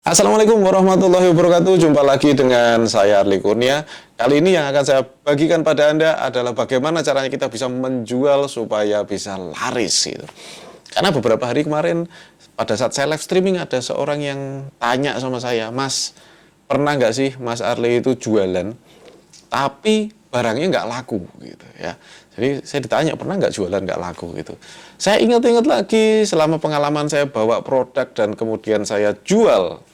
Assalamualaikum warahmatullahi wabarakatuh. Jumpa lagi dengan saya Arli Kurnia. Kali ini yang akan saya bagikan pada Anda adalah bagaimana caranya kita bisa menjual supaya bisa laris gitu. Karena beberapa hari kemarin pada saat saya live streaming ada seorang yang tanya sama saya, "Mas, pernah nggak sih Mas Arli itu jualan tapi barangnya nggak laku gitu ya?" Jadi saya ditanya, pernah nggak jualan nggak laku gitu. Saya ingat-ingat lagi selama pengalaman saya bawa produk dan kemudian saya jual,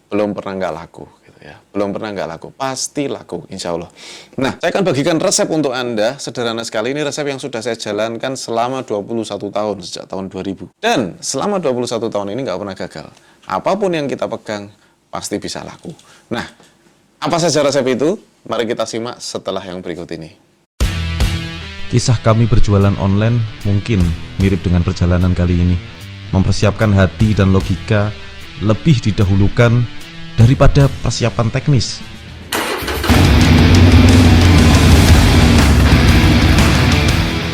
belum pernah nggak laku gitu ya, belum pernah nggak laku, pasti laku insya Allah. Nah, saya akan bagikan resep untuk Anda, sederhana sekali. Ini resep yang sudah saya jalankan selama 21 tahun, sejak tahun 2000, dan selama 21 tahun ini nggak pernah gagal. Apapun yang kita pegang pasti bisa laku. Nah, apa saja resep itu? Mari kita simak setelah yang berikut ini. Kisah kami berjualan online mungkin mirip dengan perjalanan kali ini. Mempersiapkan hati dan logika lebih didahulukan daripada persiapan teknis.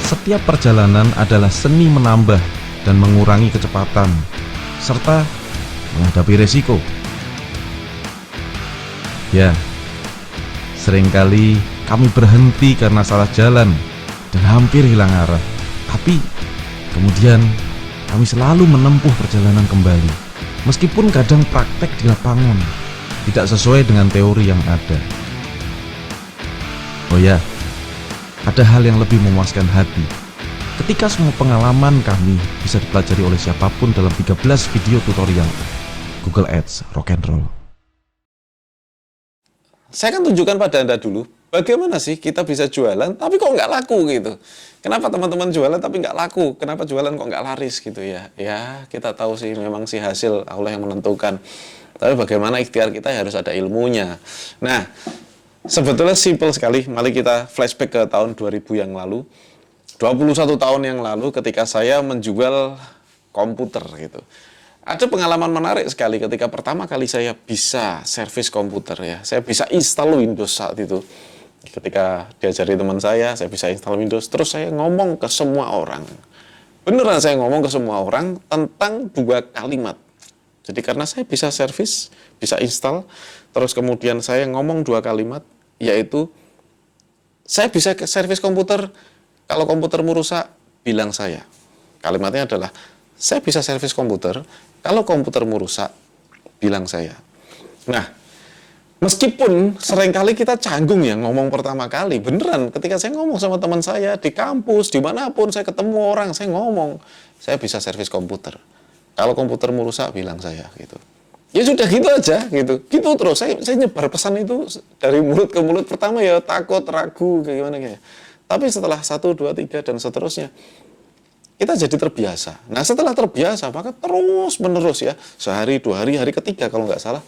Setiap perjalanan adalah seni menambah dan mengurangi kecepatan, serta menghadapi resiko. Ya, seringkali kami berhenti karena salah jalan dan hampir hilang arah. Tapi kemudian kami selalu menempuh perjalanan kembali, meskipun kadang praktek di lapangan tidak sesuai dengan teori yang ada. Oh ya, ada hal yang lebih memuaskan hati ketika semua pengalaman kami bisa dipelajari oleh siapapun dalam 13 video tutorial Google Ads Rock and Roll. Saya akan tunjukkan pada Anda dulu bagaimana sih kita bisa jualan tapi kok nggak laku gitu. Kenapa teman-teman jualan tapi nggak laku? Kenapa jualan kok nggak laris gitu ya? Ya, kita tahu sih memang sih hasil Allah yang menentukan. Tapi bagaimana ikhtiar kita harus ada ilmunya. Nah, sebetulnya simple sekali. Mari kita flashback ke tahun 2000 yang lalu. 21 tahun yang lalu ketika saya menjual komputer gitu. Ada pengalaman menarik sekali ketika pertama kali saya bisa servis komputer ya. Saya bisa install Windows saat itu. Ketika diajari teman saya bisa install Windows. Terus saya ngomong ke semua orang. Beneran saya ngomong ke semua orang tentang 2 kalimat. Jadi karena saya bisa servis, bisa install, terus kemudian saya ngomong 2 kalimat, yaitu saya bisa servis komputer, kalau komputermu rusak, bilang saya. Kalimatnya adalah, saya bisa servis komputer, kalau komputermu rusak, bilang saya. Nah, meskipun seringkali kita canggung ya ngomong pertama kali, beneran ketika saya ngomong sama teman saya di kampus, dimanapun saya ketemu orang, saya ngomong, saya bisa servis komputer. Kalau komputermu rusak, bilang saya gitu. Ya sudah gitu aja gitu. Gitu terus, saya nyebar pesan itu dari mulut ke mulut. Pertama ya takut, ragu, kayak gimana kayak. Tapi setelah 1, 2, 3, dan seterusnya, kita jadi terbiasa. Nah setelah terbiasa, maka terus menerus ya, sehari, 2 hari, hari ketiga kalau nggak salah,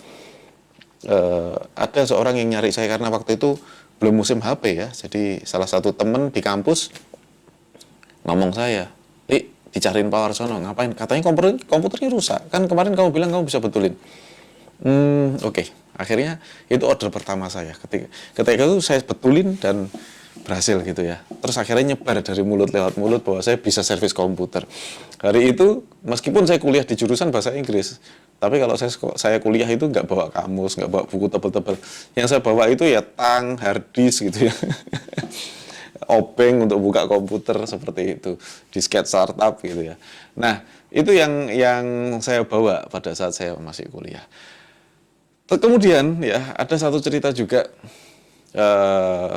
ada seorang yang nyari saya karena waktu itu belum musim HP ya. Jadi salah satu temen di kampus ngomong saya, "Li, dicariin Pak Warsono, ngapain? Katanya komputernya rusak. Kan kemarin kamu bilang kamu bisa betulin." Oke. Akhirnya itu order pertama saya. Ketika itu saya betulin dan berhasil gitu ya. Terus akhirnya nyebar dari mulut lewat mulut bahwa saya bisa servis komputer. Hari itu meskipun saya kuliah di jurusan bahasa Inggris, tapi kalau saya kuliah itu nggak bawa kamus, nggak bawa buku tebel-tebel. Yang saya bawa itu ya tang, hard disk gitu ya. Obeng untuk buka komputer seperti itu, disket startup gitu ya. Nah, itu yang saya bawa pada saat saya masih kuliah. Kemudian ya ada satu cerita juga.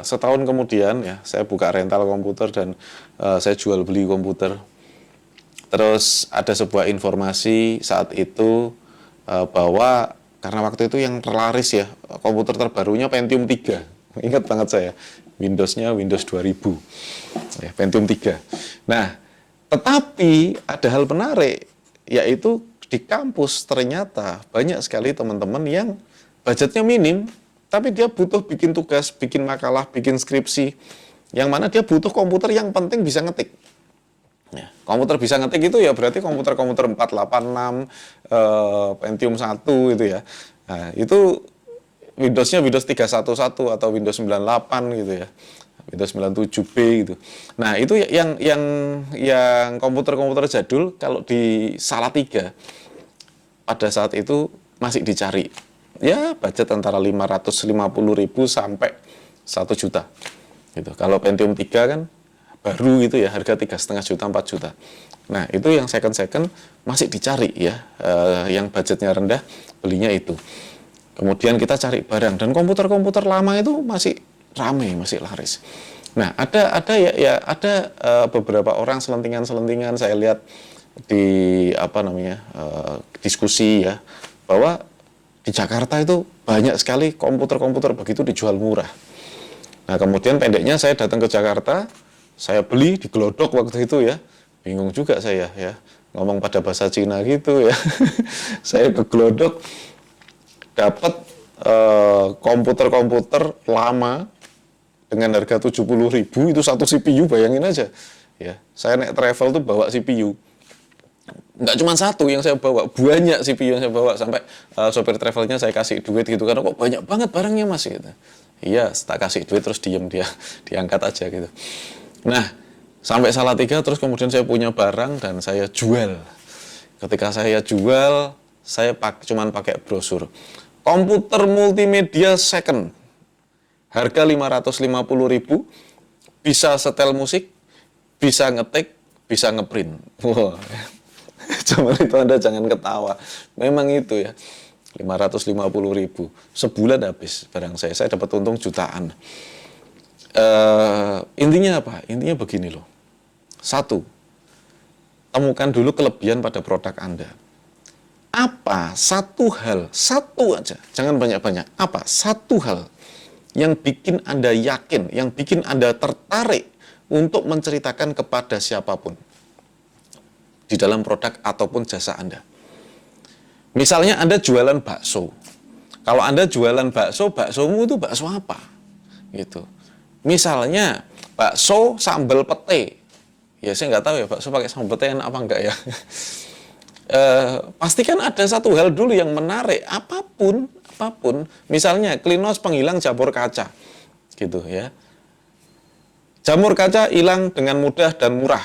Setahun kemudian ya saya buka rental komputer dan saya jual beli komputer. Terus ada sebuah informasi saat itu bahwa karena waktu itu yang terlaris ya komputer terbarunya Pentium 3. Ingat banget saya, Windowsnya Windows 2000 ya, Pentium 3. Nah, tetapi ada hal menarik, yaitu di kampus ternyata banyak sekali teman-teman yang budgetnya minim, tapi dia butuh bikin tugas, bikin makalah, bikin skripsi, yang mana dia butuh komputer yang penting bisa ngetik. Ya, komputer bisa ngetik itu ya berarti komputer-komputer 486, Pentium 1 itu ya. Nah, itu Windowsnya Windows 311 atau Windows 98 gitu ya. Windows 97B gitu. Nah, itu yang komputer-komputer jadul kalau di Salatiga pada saat itu masih dicari. Ya, budget antara 550.000 sampai 1 juta. Gitu. Kalau Pentium 3 kan baru gitu ya, harga 3,5 juta, 4 juta. Nah, itu yang second masih dicari ya. Yang budgetnya rendah, belinya itu. Kemudian kita cari barang, dan komputer-komputer lama itu masih ramai, masih laris. Nah, ada beberapa orang selentingan-selentingan saya lihat di diskusi ya, bahwa di Jakarta itu banyak sekali komputer-komputer begitu dijual murah. Nah, kemudian pendeknya saya datang ke Jakarta, saya beli di Glodok waktu itu ya. Bingung juga saya ya, ngomong pada bahasa Cina gitu ya. Saya ke Glodok, dapat komputer-komputer lama dengan harga 70.000, itu satu CPU, bayangin aja. Ya, saya naik travel tuh bawa CPU. Nggak cuma satu yang saya bawa, banyak CPU yang saya bawa, sampai sopir travelnya saya kasih duit gitu, karena kok banyak banget barangnya Mas gitu. Iya, tak kasih duit terus diem dia, diangkat aja gitu. Nah, sampai Salatiga, terus kemudian saya punya barang dan saya jual. Ketika saya jual, saya cuman pakai brosur. Komputer multimedia second, harga 550.000, bisa setel musik, bisa ngetik, bisa ngeprint. Wow. Cuman itu Anda jangan ketawa. Memang itu ya. 550.000. Sebulan habis barang saya dapat untung jutaan. Intinya apa? Intinya begini loh. 1, temukan dulu kelebihan pada produk Anda. Apa satu hal, satu aja, jangan banyak-banyak. Apa satu hal yang bikin Anda yakin, yang bikin Anda tertarik untuk menceritakan kepada siapapun di dalam produk ataupun jasa Anda. Misalnya Anda jualan bakso. Kalau Anda jualan bakso, baksomu itu bakso apa? Gitu. Misalnya bakso sambal pete. Ya saya nggak tahu ya, bakso pakai sambal pete enak apa enggak ya. Pastikan ada satu hal dulu yang menarik, apapun. Misalnya klinos penghilang jamur kaca. Gitu ya. Jamur kaca hilang dengan mudah dan murah.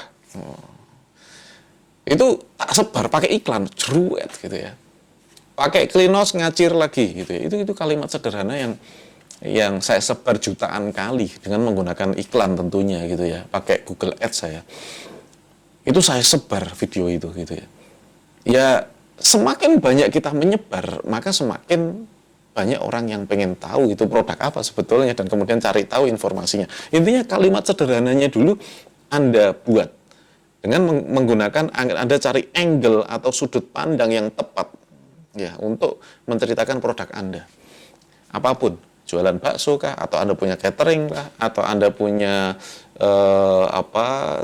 Itu tak sebar pakai iklan, jeruet gitu ya. Pakai klinos ngacir lagi gitu ya. Itu kalimat sederhana yang saya sebar jutaan kali dengan menggunakan iklan tentunya gitu ya. Pakai Google Ads saya. Itu saya sebar video itu gitu ya. Ya, semakin banyak kita menyebar, maka semakin banyak orang yang pengen tahu itu produk apa sebetulnya, dan kemudian cari tahu informasinya. Intinya kalimat sederhananya dulu Anda buat. Dengan menggunakan, Anda cari angle atau sudut pandang yang tepat ya untuk menceritakan produk Anda. Apapun, jualan bakso kah, atau Anda punya catering kah, atau Anda punya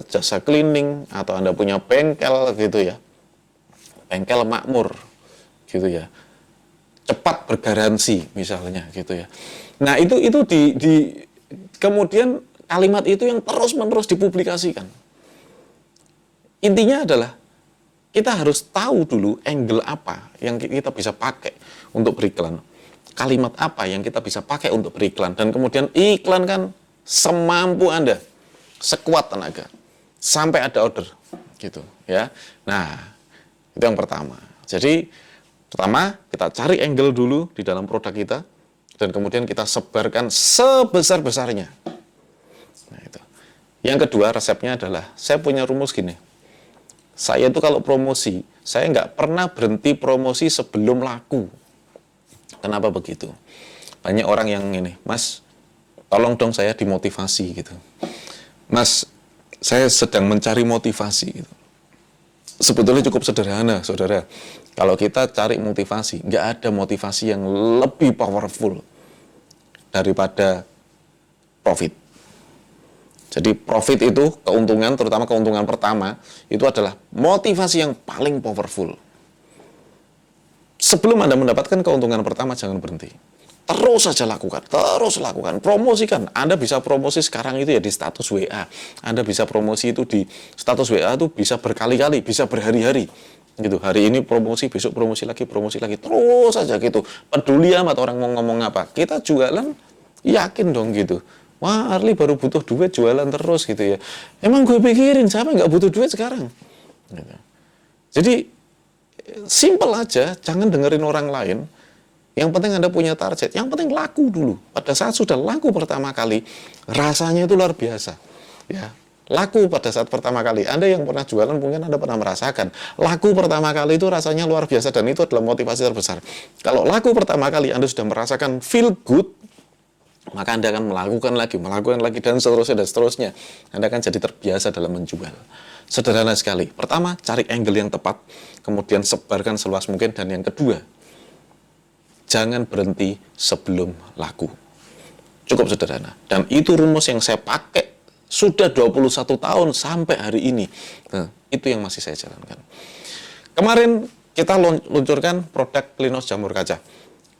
jasa cleaning, atau Anda punya bengkel gitu ya. Bengkel makmur gitu ya. Cepat bergaransi misalnya gitu ya. Nah, itu kemudian kalimat itu yang terus-menerus dipublikasikan. Intinya adalah kita harus tahu dulu angle apa yang kita bisa pakai untuk beriklan. Kalimat apa yang kita bisa pakai untuk beriklan, dan kemudian iklan kan semampu Anda, sekuat tenaga sampai ada order gitu ya. Nah, itu yang pertama. Jadi pertama kita cari angle dulu di dalam produk kita, dan kemudian kita sebarkan sebesar-besarnya. Nah, itu. Yang kedua, resepnya adalah saya punya rumus gini. Saya itu kalau promosi, saya nggak pernah berhenti promosi sebelum laku. Kenapa begitu? Banyak orang yang ini, Mas, tolong dong saya dimotivasi gitu. Mas, saya sedang mencari motivasi gitu. Sebetulnya cukup sederhana, saudara. Kalau kita cari motivasi, nggak ada motivasi yang lebih powerful daripada profit. Jadi profit itu, keuntungan, terutama keuntungan pertama, itu adalah motivasi yang paling powerful. Sebelum Anda mendapatkan keuntungan pertama, jangan berhenti. Terus saja lakukan, terus lakukan, promosikan. Anda bisa promosi sekarang itu ya di status WA. Anda bisa promosi itu di status WA itu bisa berkali-kali, bisa berhari-hari. Gitu. Hari ini promosi, besok promosi lagi, terus saja gitu. Peduli amat orang mau ngomong apa. Kita jualan, yakin dong gitu. Wah, Arli baru butuh duit, jualan terus gitu ya. Emang gue pikirin, siapa nggak butuh duit sekarang? Gitu. Jadi, simple aja, jangan dengerin orang lain. Yang penting Anda punya target, yang penting laku dulu. Pada saat sudah laku pertama kali, rasanya itu luar biasa. Ya, laku pada saat pertama kali. Anda yang pernah jualan mungkin Anda pernah merasakan. Laku pertama kali itu rasanya luar biasa dan itu adalah motivasi terbesar. Kalau laku pertama kali Anda sudah merasakan feel good, maka Anda akan melakukan lagi, dan seterusnya. Anda akan jadi terbiasa dalam menjual. Sederhana sekali. Pertama, cari angle yang tepat, kemudian sebarkan seluas mungkin, dan yang kedua, jangan berhenti sebelum laku. Cukup sederhana. Dan itu rumus yang saya pakai sudah 21 tahun sampai hari ini. Nah, itu yang masih saya jalankan. Kemarin kita luncurkan produk Klinos jamur kaca.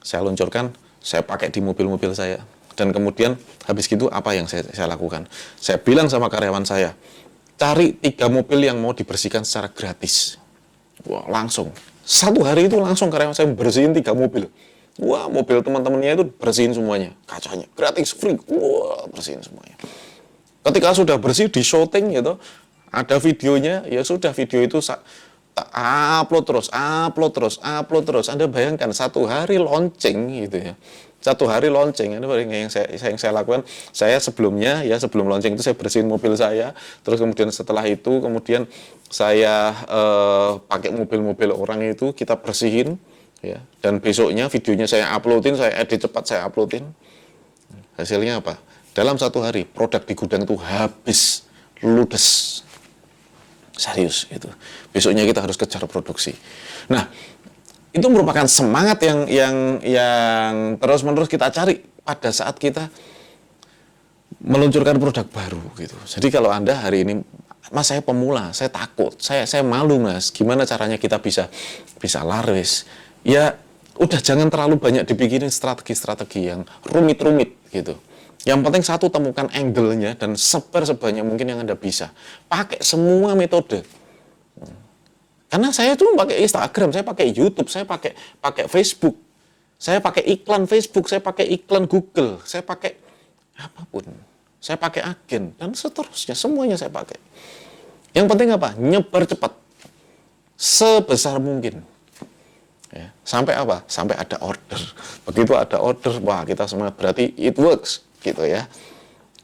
Saya luncurkan, saya pakai di mobil-mobil saya. Dan kemudian habis gitu apa yang saya lakukan? Saya bilang sama karyawan saya, cari 3 mobil yang mau dibersihkan secara gratis. Wah, langsung. 1 hari itu langsung karyawan saya bersihin 3 mobil. Wah, mobil teman-temannya itu bersihin semuanya. Kacanya gratis, free. Wah, bersihin semuanya. Ketika sudah bersih, di syuting gitu, ada videonya, ya sudah video itu upload terus. Anda bayangkan 1 hari launching gitu ya. 1 hari launching, itu yang saya lakukan. Saya sebelumnya, ya sebelum launching itu saya bersihin mobil saya, terus kemudian setelah itu, kemudian saya pakai mobil-mobil orang itu, kita bersihin, ya. Dan besoknya videonya saya uploadin, saya edit cepat, saya uploadin. Hasilnya apa? Dalam 1 hari, produk di gudang itu habis, ludes. Serius, itu. Besoknya kita harus kejar produksi. Nah, itu merupakan semangat yang terus-menerus kita cari pada saat kita meluncurkan produk baru gitu. Jadi kalau Anda hari ini, Mas saya pemula, saya takut, saya malu Mas, gimana caranya kita bisa laris? Ya udah jangan terlalu banyak dibikin strategi-strategi yang rumit-rumit gitu. Yang penting satu, temukan angle-nya dan sebar sebanyak mungkin yang Anda bisa. Pakai semua metode. Karena saya tuh pakai Instagram, saya pakai YouTube, saya pakai Facebook, saya pakai iklan Facebook, saya pakai iklan Google, saya pakai apapun, saya pakai agen dan seterusnya, semuanya saya pakai. Yang penting apa? Nyebar cepat, sebesar mungkin. Ya, sampai apa? Sampai ada order. Begitu ada order, wah kita semangat, berarti it works, gitu ya.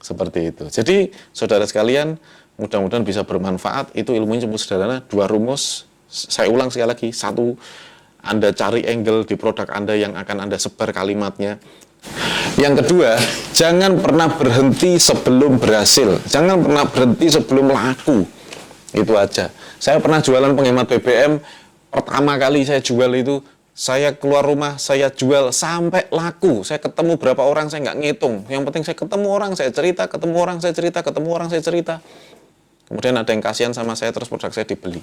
Seperti itu. Jadi saudara sekalian, mudah-mudahan bisa bermanfaat. Itu ilmunya cuma sederhana, 2 rumus. Saya ulang sekali lagi, 1, Anda cari angle di produk Anda yang akan Anda sebar kalimatnya. Yang kedua, jangan pernah berhenti sebelum berhasil. Jangan pernah berhenti sebelum laku. Itu aja. Saya pernah jualan penghemat BBM, pertama kali saya jual itu, saya keluar rumah, saya jual sampai laku. Saya ketemu berapa orang, saya nggak ngitung. Yang penting saya ketemu orang, saya cerita, ketemu orang, saya cerita, ketemu orang, saya cerita. Kemudian ada yang kasihan sama saya, terus produk saya dibeli.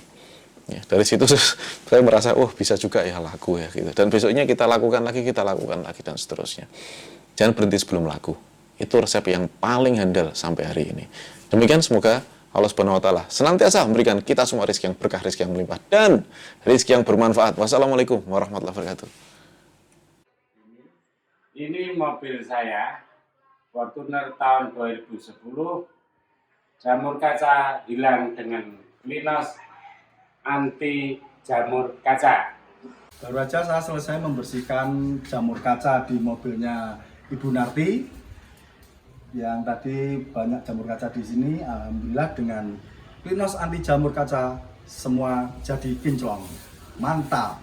Ya, dari situ saya merasa, oh bisa juga ya laku ya gitu. Dan besoknya kita lakukan lagi, dan seterusnya. Jangan berhenti sebelum laku. Itu resep yang paling handal sampai hari ini. Demikian, semoga Allah Subhanahu wa taala senantiasa memberikan kita semua rezeki yang berkah, rezeki yang melimpah, dan rezeki yang bermanfaat. Wassalamualaikum warahmatullahi wabarakatuh. Ini mobil saya, Fortuner tahun 2010, jamur kaca hilang dengan Klinos anti jamur kaca. Baru aja saya selesai membersihkan jamur kaca di mobilnya Ibu Narti. Yang tadi banyak jamur kaca di sini, alhamdulillah dengan Klinos anti jamur kaca semua jadi kinclong. Mantap.